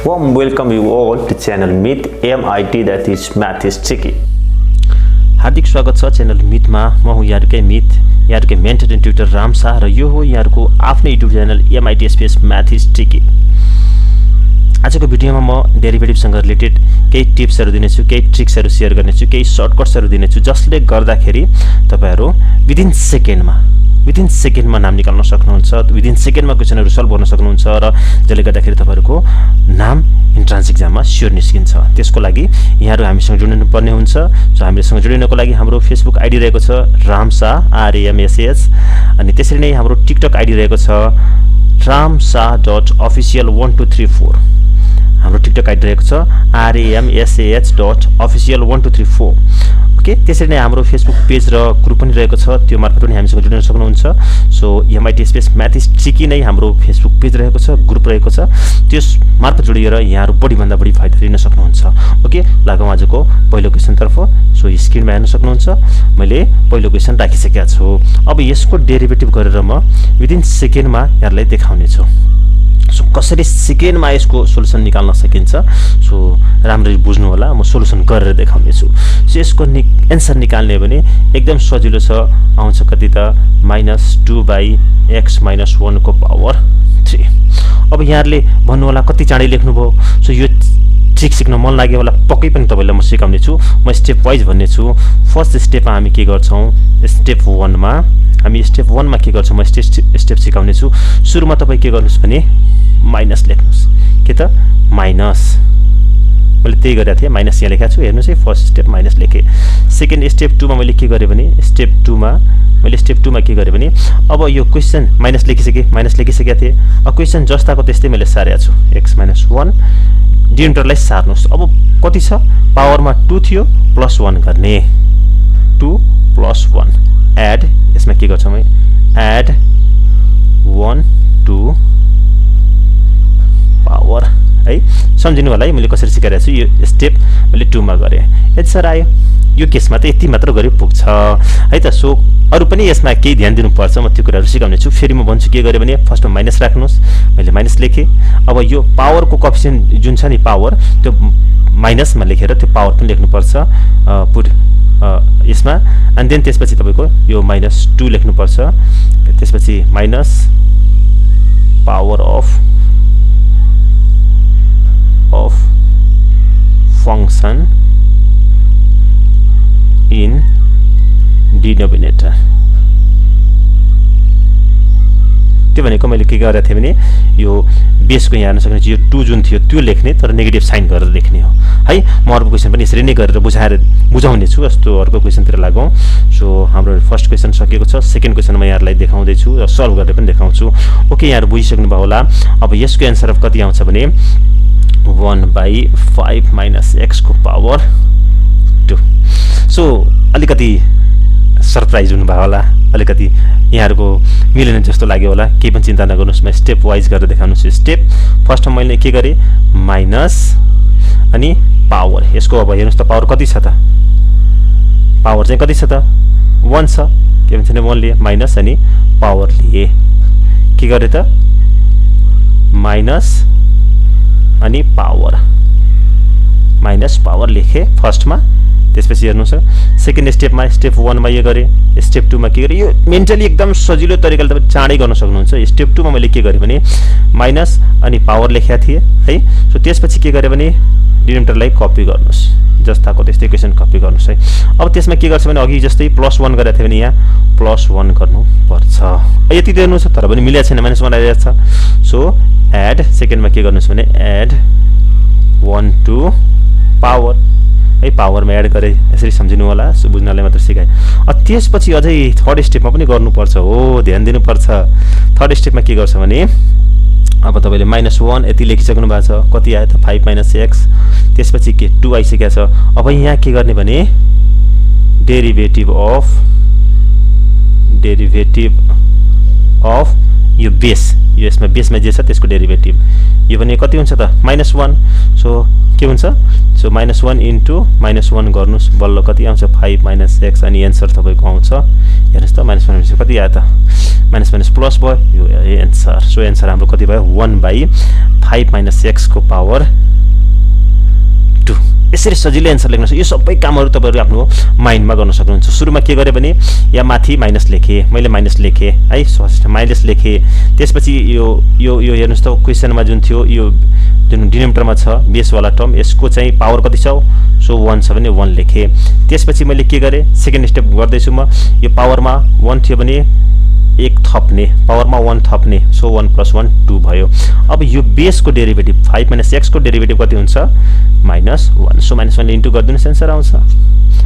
Warm welcome you all to channel Meet MIT, that is Math is Tricky. हार्दिक स्वागत छ channel मिथमा। म हुँ यहाँहरुकै मिथ, यहाँहरुकै mentor and tutor Ram Shah र यो हो यहाँहरुको आफ्नै YouTube channel MIT space math is tricky. आजको भिडियोमा म डेरिभेटिभसँग रिलेटेड केही टिप्सहरु दिनेछु, केही ट्रिक्सहरु शेयर गर्नेछु, केही सर्टकट्सहरु दिनेछु जसले गर्दाखेरि तपाईहरु विदिन सेकेन्डमा नाम निकाल्न सक्नुहुन्छ, विदिन सेकेन्डमा क्वेशनहरु सल्भ गर्न सक्नुहुन्छ र जसले गर्दाखेरि तपाईहरुको नाम इन्ट्रान्स एक्जाममा स्योर निस्किन्छ। त्यसको लागि यहाँहरु हामीसँग जोडिनु पर्ने हुन्छ। सो हामीसँग जोडिनको लागि हाम्रो फेसबुक आइडी रहेको छ रामशाह RAMSAH, अनि त्यसरी नै हाम्रो टिकटक आइडी रहेको छ ramshah.official1234। हाम्रो टिकटक आइडी रहेको छ ramshah.official1234। ओके, त्यसरी नै हाम्रो फेसबुक पेज र ग्रुप पनि रहेको छ, त्यो मार्फत पनि हामीसँग जोडिन सक्नुहुन्छ। So MIT space math is tricky नै हाम्रो फेसबुक पेज रहेको छ, ग्रुप रहेको छ, त्यस मार्फत जोडिएर यहाँहरु बढीभन्दा बढी फाइदा लिन सक्नुहुन्छ। ओके, लागौं आजको पहिलो क्वेशनतर्फ। सो स्क्रिनमा हेर्न सक्नुहुन्छ, मैले पहिलो क्वेशन राखिसकेका छु। अब यसको डेरिभेटिभ गरेर म विदिन सेकेन्डमा यहाँलाई देखाउने छु। सो कसरी सेकेन्डमा यसको सोलुसन निकाल्न सकिन्छ, सो राम्ररी बुझ्नु होला। म सोलुसन गरेर देखाउने छु। सो यसको एन्सर निकाल्ने भने एकदम सजिलो छ। आउँछ कति त -2/x-1 को पावर 3। अब यहाँहरुले भन्नु होला कति चाँडै लेख्नुभयो। सो यो ट्रिक सिक्न मन लाग्यो होला, पक्कै पनि तपाईलाई म सिकाउने छु। म स्टेप वाइज भन्ने छु। फर्स्ट स्टेपमा हामी के गर्छौं, स्टेप 1 मा के गर्छौं, म स्टेप सिकाउने छु। सुरुमा तपाई के गर्नुस् भने माइनस लेख्नुस्। के त माइनस, मैले त्यही गरेको थिएँ, माइनस यहाँ लेखेको छु। हेर्नुस् है, फर्स्ट स्टेप माइनस लेखे। सेकेन्ड स्टेप 2 मा मैले के गरे भने स्टेप 2 मा के गरे भने अब यो क्वेशन माइनस लेखिसकेको थिएँ। अब क्वेशन जस्ताको त्यस्तै मैले सारेको छु। x-1 डिनोमिनेटरलाई सार्नुस्। अब कति छ, पावरमा 2 थियो, +1 गर्ने। 2 + 1 एड, यसमा के गर्छौं, एड 1 2 पावर है। सम्झिनु होला है मैले कसरी सिकाइरहेको छु। यो स्टेप मैले 2 मा गरे, एन्सर आयो। यो केसमा त यति मात्र गरे पुग्छ है त। सो अरु पनि यसमा केही ध्यान दिनुपर्छ, म त्यो कुराहरु सिकाउने छु। फेरि म भन्छु के गरे भने फर्स्टमा माइनस राख्नुस्, मैले माइनस लेखे। अब यो पावरको कोएफिसिएन्ट जुन छ नि पावर, त्यो माइनसमा लेखेर त्यो पावर पनि लेख्नुपर्छ पुट यसमा। अनि देन त्यसपछि तपाईको यो -2 लेख्नुपर्छ। त्यसपछि minus power of function in denominator. त्यो भनेको मैले के गरेको थिएँ भने यो बेसको यहाँ हेर्न सक्नुहुन्छ, यो 2 जुन थियो त्यो लेख्ने, तर नेगेटिभ साइन गरेर लेख्ने हो है। म अर्को क्वेशन पनि यसरी नै गरेर बुझाउने छु। जस्तो अर्को क्वेशनतिर लागौं। सो हाम्रो फर्स्ट क्वेशन सकिएको छ। सेकेन्ड क्वेशनमा यहाँहरुलाई देखाउँदै छु र सल्भ गरेर पनि देखाउँछु। ओके, यहाँहरु बुझिसक्नु भयो होला। अब यसको एन्सर कति आउँछ भने 1/5 - x को पावर 2। सो अलिकति सरप्राइज हुनु भयो होला, अलिकति यहाँहरुको मिलेन जस्तो लाग्यो होला। केही पनि चिन्ता नगर्नुस्, म स्टेप वाइज गरेर देखाउनुछु। स्टेप फर्स्टमा मैले के गरे, माइनस अनि पावर। यसको अब हेर्नुस् त पावर कति छ त, पावर चाहिँ कति छ त 1 छ। के भन्छ नि 1 लिए, माइनस अनि पावर लिए। के गरे त माइनस अनि पावर, माइनस पावर लेखे फर्स्टमा। त्यसपछि हेर्नुस् सेकेन्ड स्टेपमा, स्टेप 1 मा यो गरे, स्टेप 2 मा के गरे। यो मेन्टली एकदम सजिलो तरिकाले तपाईं चाँडै गर्न सक्नुहुन्छ। स्टेप 2 मा मैले के गरे भने माइनस अनि पावर लेखेका थिए है। सो त्यसपछि के गरे भने डिनोमिनेटरलाई कपी गर्नुस्, जस्ताको त्यस्तै क्वेशन कपी गर्नुस् है। अब त्यसमा के गर्छ भने अघि जस्तै +1 गरेको थियो भने यहाँ +1 गर्नुपर्छ। यति दिनुस्, तर पनि मिलेको छैन, -1 आइरहेको छ। सो एड, सेकेन्डमा के गर्नुस् भने एड 1 2 पावर है। पावरमा एड गरे, यसरी सम्झिनु होला। सो बुझ्नलाई मात्र सिकाए। त्यसपछि अझै थर्ड स्टेपमा पनि गर्नुपर्छ हो, ध्यान दिनुपर्छ। थर्ड स्टेपमा के गर्छ भने अब तपाईले -1 यति लेखिसक्नु भएको छ। कति आयो त 5 - x। त्यसपछि के 2 आइसकेको छ। अब यहाँ के गर्ने भने डेरिभेटिभ अफ यो बेस यो यसमा बेसमा जे छ त्यसको डेरिभेटिभ यो पनि कति हुन्छ त -1 सो के हुन्छ सो -1 इन्टु -1 गर्नुस् बल्ल कति आउँछ 5 - x अनि एन्सर तपाईको आउँछ हेर्नुस् त -1 कति आयो त माइनस प्लस भयो यो एन्सर सो एन्सर हाम्रो कति भयो 1/5 - x को पावर 2 यसरी सजिलै एन्सर लेख्नुस् यो सबै कामहरु तपाईहरु आफ्नो माइन्डमा गर्न सक्नुहुन्छ सुरुमा के गरे भने या माथि माइनस लेखे मैले माइनस लेखे है माइनस लेखे त्यसपछि यो हेर्नुस् त क्वेशनमा जुन थियो यो जुन डिनोमिनेटरमा छ बेस वाला टर्म यसको चाहिँ पावर कति छ सो 1 छ भने 1 लेखे त्यसपछि मैले के गरे सेकेन्ड स्टेप गर्दै छु म यो पावरमा 1 थियो भने 1 थप्ने पावरमा 1 थप्ने सो 1 + 1 2 भयो अब यो बेसको डेरिभेटिभ 5 - x को डेरिभेटिभ कति हुन्छ -1 सो -1 ले इन्टु गर्दिनुस् एन्सर आउँछ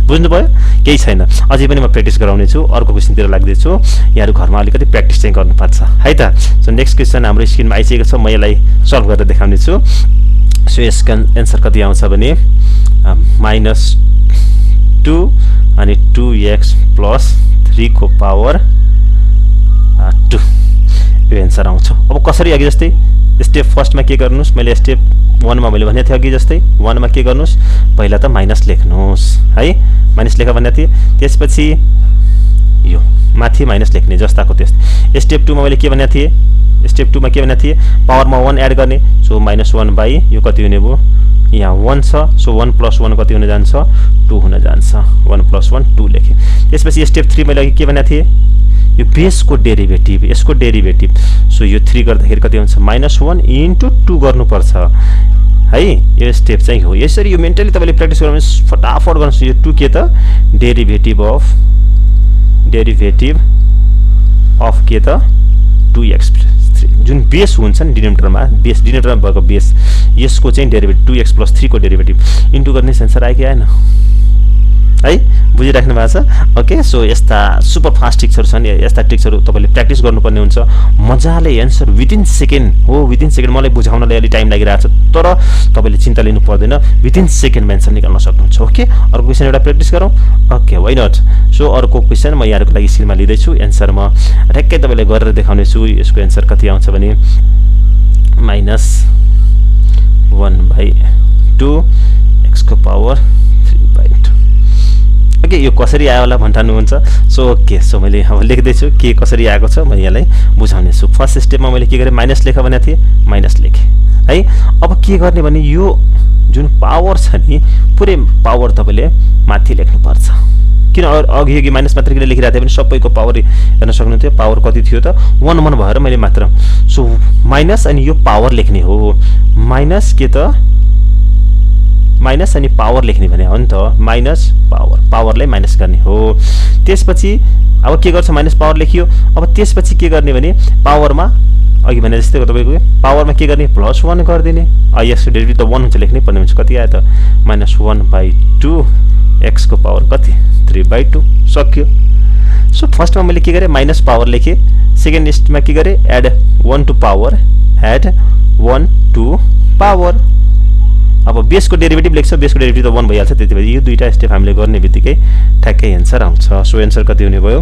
बुझ्नुभयो केही छैन अझै पनि म प्र्याक्टिस गराउने छु अर्को क्वेशनतिर लाग्दै छु यहाँहरु घरमा अलिकति प्र्याक्टिस चाहिँ गर्नुपर्छ है त सो नेक्स्ट क्वेशन हाम्रो स्क्रिनमा आइसकेको छ म यसलाई सल्भ गरेर देखाउने छु सो यसको एन्सर कति आउँछ भने -2 अनि 2x + 3 को पावर 2 यो एन्सर आउँछ अब कसरी अघि जस्तै स्टेप फर्स्टमा के गर्नुस् मैले स्टेप 1 मा मैले भने थिए अघि जस्तै 1 मा के गर्नुस् पहिला त माइनस लेख्नुस् है माइनस लेख भने थिए त्यसपछि यो माथि माइनस लेख्ने जस्ताको त्यस्तै स्टेप 2 मा मैले के भने थिए स्टेप 2 मा के भने थिए पावरमा 1 एड गर्ने सो -1 यो कति हुने भयो यहाँ 1 छ सो 1 + 1 कति हुन जान्छ 2 हुन जान्छ 1 + 1 2 लेखे त्यसपछि स्टेप 3 मैले अघि के भने थिए यो बेसको डेरिभेटिभ यसको डेरिभेटिभ सो यो 3 गर्दाखेरि कति हुन्छ -1 इन्टु 2 गर्नुपर्छ है यो स्टेप चाहिँ हो यसरी यो मेन्टली तपाईले प्र्याक्टिस गर्नु फटाफट गर्नुस् यो 2 के त डेरिभेटिभ अफ के त 2x + 3 जुन बेस हुन्छ नि डिनोमिनेटरमा भएको बेस यसको चाहिँ डेरिभेटिभ 2x + 3 को डेरिभेटिभ इन्टु गर्ने एन्सर आयो कि आएन है बुझिराख्नु भएको छ ओके सो यस्ता सुपर फास्ट ट्रिक्सहरु छन् यस्ता ट्रिक्सहरु तपाईले प्र्याक्टिस गर्नुपर्ने हुन्छ मजाले एन्सर विदिन सेकेन्ड मलाई बुझाउनलाई अलि टाइम लागिरहेको छ तर तपाईले चिन्ता लिनु पर्दैन विदिन सेकेन्डमा एन्सर निकाल्न सक्नुहुन्छ ओके अर्को क्वेशन एउटा प्र्याक्टिस गरौँ ओके व्हाइ नट सो अर्को क्वेशन म यहाँहरुको लागि स्क्रिनमा लिदै छु एन्सर म ठ्याक्कै तपाईलाई गरेर देखाउने छु यसको एन्सर कति आउँछ भने -1/2 x को पावर 3/2 ओके यो कसरी आयो होला भन्नुहुन्छ सो ओके सो मैले अब लेख्दै छु के कसरी आएको छ म यहाँलाई बुझाउने छु फर्स्ट स्टेपमा मैले के गरे माइनस लेख भने थिए माइनस लेखे है अब के गर्ने भने यो जुन पावर छ नि पुरै पावर तपाईले माथि लेख्नु पर्छ किन अघि माइनस मात्र किन लेखिरहेको थिए भने सबैको पावर हेर्न सक्नुहुन्थ्यो पावर कति थियो त 1 भएर मैले मात्र सो माइनस अनि यो पावर लेख्ने हो माइनस के त माइनस अनि पावर लेख्ने भने हो नि त माइनस पावरलाई माइनस गर्ने हो त्यसपछि अब के गर्छ माइनस पावर लेखियो अब त्यसपछि के गर्ने भने पावरमा अघि भने जस्तै तपाईको पावरमा के गर्ने +1 गर्दिने यसको डेरिभेटिभ त 1 हुन्छ लेख्नै पर्ने हुन्छ कति आयो त -1/2 x को पावर कति 3/2 सक्यो सो फर्स्टमा मैले के गरे माइनस पावर लेखे सेकेन्ड स्टेपमा के गरे add 1 to power add 1 to power अब बेसको डेरिभेटिभ लेख्छ बेसको डेरिभेटिभ त 1 भइहाल्छ त्यतिबेला यो दुईटा स्टेप हामीले गर्ने बित्तिकै ठ्याक्कै एन्सर आउँछ सो एन्सर कति हुने भयो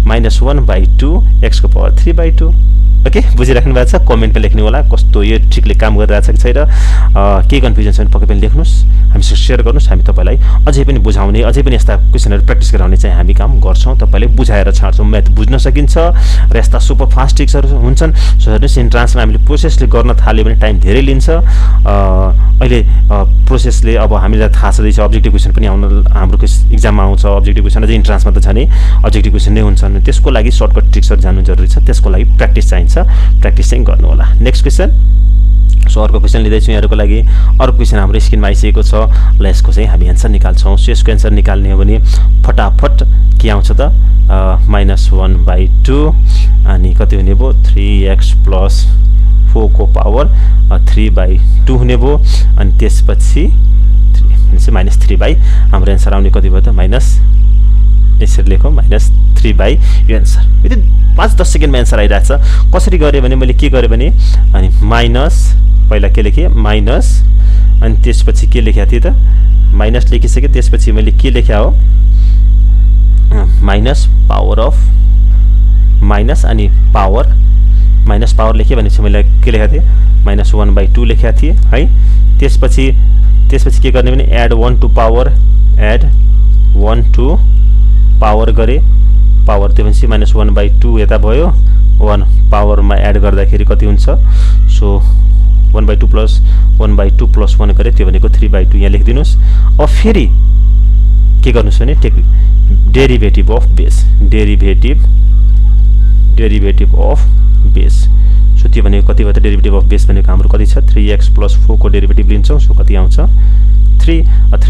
-1/2 x को पावर 3/2 ओके बुझिराख्नु भएको छ कमेन्टमा लेख्नु होला कस्तो यो ट्रिकले काम गरिरहेछ कि छैन के कन्फ्युजन छ भने पक्कै पनि लेख्नुस् हामीसँग शेयर गर्नुस् हामी तपाईलाई अझै पनि बुझाउने अझै पनि यस्ता क्वेशनहरु प्र्याक्टिस गराउने चाहिँ हामी काम गर्छौं तपाईले बुझाएर छाड्छौं म्याथ बुझ्न सकिन्छ र यस्ता सुपर फास्ट ट्रिक्सहरु हुन्छन् सो हेर्नुस् इन्ट्रान्समा हामीले प्रोसेसले गर्न थाल्यो भने टाइम धेरै लिन्छ अहिले प्रोसेसले अब हामीलाई थाहा छँदैछ अब्जेक्टिभ क्वेशन पनि आउन हाम्रो एक्जाममा आउँछ अब्जेक्टिभ क्वेशन अझै इन्ट्रान्समा त छ नि अब्जेक्टिभ क्वेशन नै हुन्छन् त्यसको लागि सर्टकट ट्रिक्सहरु जान्नु जरुरी छ त्यसको लागि प्र्याक्टिस चाहिन्छ प्र्याक्टिस चाहिँ गर्नु होला नेक्स्ट क्वेशन सो अर्को क्वेशन लिँदै छु यहाँहरुको लागि अर्को क्वेशन हाम्रो स्क्रिनमा आइसकेको छ ल यसको चाहिँ हामी एन्सर निकाल्छौं सो यसको एन्सर निकाल्ने हो भने फटाफट के आउँछ त -1/2 अनि कति हुने भयो 3x + 4 को पावर 3/2 हुने भयो अनि त्यसपछि -3 हाम्रो एन्सर आउने कति भयो त यसरी लेखौं -3 यो एन्सर विदिन 5-10 सेकेन्डमा एन्सर आइराछ कसरी गरे भने मैले के गरे भने अनि माइनस पहिला के लेखे माइनस अनि त्यसपछि के लेखेको थिए त माइनस लेखिसके त्यसपछि मैले के लेखे हो माइनस पावर अफ माइनस अनि पावर माइनस पावर लेखेँ भनेपछि मैले के लेखेको थिएँ -1/2 लेखेको थिएँ है। त्यसपछि के गर्ने भने एड 1 टु पावर गरेँ पावर त्यो भनेपछि -1/2 यता भयो 1 पावरमा एड गर्दाखेरि कति हुन्छ सो 1/2 प्लस 1/2 प्लस 1 गरेँ त्यो भनेको 3/2 यहाँ लेखिदिनुहोस्। अब फेरि के गर्नुहोस् भने take derivative of base so त्यो भनेको कति भयो त डेरिभेटिभ अफ बेस भनेको हाम्रो कति छ 3x + 4 को डेरिभेटिभ लिन्छौँ सो कति आउँछ 3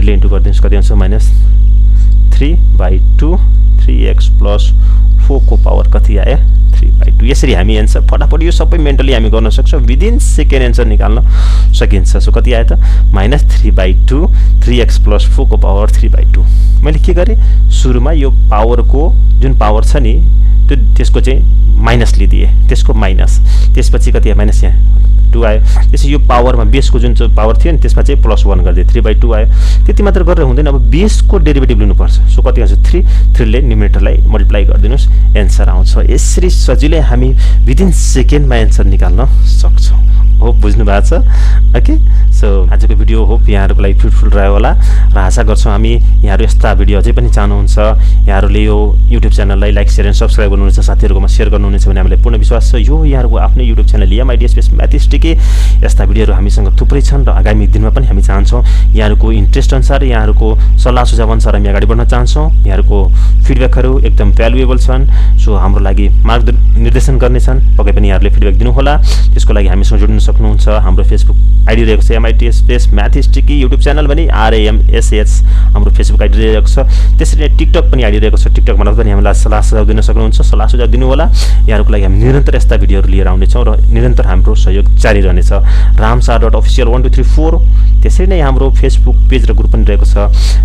ले इन्टु गरिदिनुहोस् कति आउँछ -3/2 3x + 4 को पावर कति आयो 3/2। यसरी हामी एन्सर फटाफट यो सबै मेन्टली हामी गर्न सक्छौँ विदिन सेकेन्ड एन्सर निकाल्न सकिन्छ। सो कति आयो त -3/2 3x + 4 को पावर 3/2। मैले के गरेँ सुरुमा यो पावरको जुन पावर छ नि त्यसको चाहिँ माइनस लिदिएँ त्यसको माइनस त्यसपछि कति आयो माइनस यहाँ 2 आयो। त्यसपछि यो पावरमा बेसको जुन चाहिँ पावर थियो नि त्यसमा चाहिँ +1 गरिदिएँ 3/2 आयो। त्यति मात्र गरेर हुँदैन अब बेसको डेरिभेटिभ लिनुपर्छ सो कति आउँछ 3 ले न्युमिनेटरलाई मल्टिप्लाई गरिदिनुहोस् एन्सर आउँछ। यसरी सजिलै हामी विदिन सेकेन्डमा एन्सर निकाल्न सक्छौँ। होप बुझ्नु भएको छ ओके। सो आजको भिडियो होप यहाँहरूको लागि फ्रुटफुल रह्यो होला र आशा गर्छौँ हामी यहाँहरू यस्ता भिडियो अझै पनि चाहनुहुन्छ यहाँहरूले यो युट्युब च्यानललाई लाइक शेयर एन्ड सब्सक्राइब गर्नुहुनेछ साथीहरूकोमा सेयर गर्नुहुनेछ भने हामीलाई पूर्ण विश्वास छ यो यहाँहरूको आफ्नै YouTube channel MIT space mathematics यस्ता भिडियोहरू हामीसँग थुप्रै छन् र आगामी दिनमा पनि हामी चाहन्छौँ यहाँहरूको इन्ट्रेस्ट अनुसार यहाँहरूको सल्लाह सुझाव अनुसार हामी अगाडि बढ्न चाहन्छौँ। यहाँहरूको फिडब्याकहरू एकदम भ्यालुएबल छन् सो हाम्रो लागि मार्गनिर्देशन गर्नेछन् पक्कै पनि यहाँहरूले फिडब्याक दिनुहोला। त्यसको लागि हामीसँग जोड्न सक्नुहुन्छ। हाम्रो फेसबुक आइडी रहेको छ MIT space mathematics YouTube channel पनि RAMSH हाम्रो फेसबुक आइडी रहेको छ। त्यसरी नै टिकटक पनि आइडी रहेको छ। टिकटक मार्फत पनि हामीलाई सल्लाह सुझाव दिन सक्नुहुन्छ। सल्लाह सुझाव दिनु होला। यहाँहरूको लागि हामी निरन्तर यस्ता भिडियोहरू लिएर आउनेछौँ र निरन्तर हाम्रो सहयोग जारी रहनेछ। ramsar.official1234 त्यसरी नै हाम्रो फेसबुक पेज र ग्रुप पनि रहेको छ।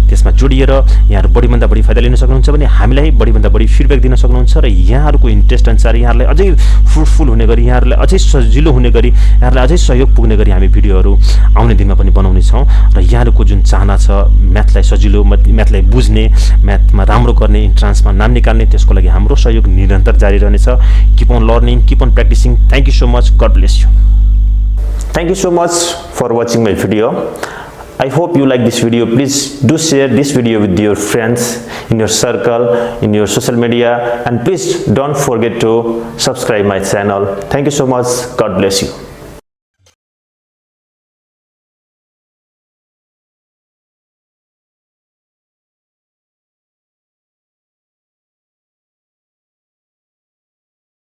त्यसमा जोडिएर यहाँहरू बढीभन्दा बढी फाइदा लिन सक्नुहुन्छ भने हामीलाई बढीभन्दा बढी फिडब्याक दिन सक्नुहुन्छ र यहाँहरूको इन्ट्रेस्ट अनुसार यहाँहरूलाई अझै फ्रुटफुल हुने गरी यहाँहरूलाई अझै सजिलो हुने गरी यहाँहरूलाई अझै सहयोग पुग्ने गरी हामी भिडियोहरू आउने दिनमा पनि बनाउने छौँ र यहाँहरूको जुन चाहना छ म्याथलाई सजिलो म्याथलाई बुझ्ने म्याथमा राम्रो गर्ने इन्ट्रान्समा नाम निकाल्ने त्यसको लागि हाम्रो सहयोग निरन्तर जारी रहनेछ। Keep on learning keep on practising. Thank you so much. God bless you. Thank you so much for watching my video. I hope you like this video. Please do share this video with your friends in your circle, in your social media, and please don't forget to subscribe my channel. Thank you so much. God bless you.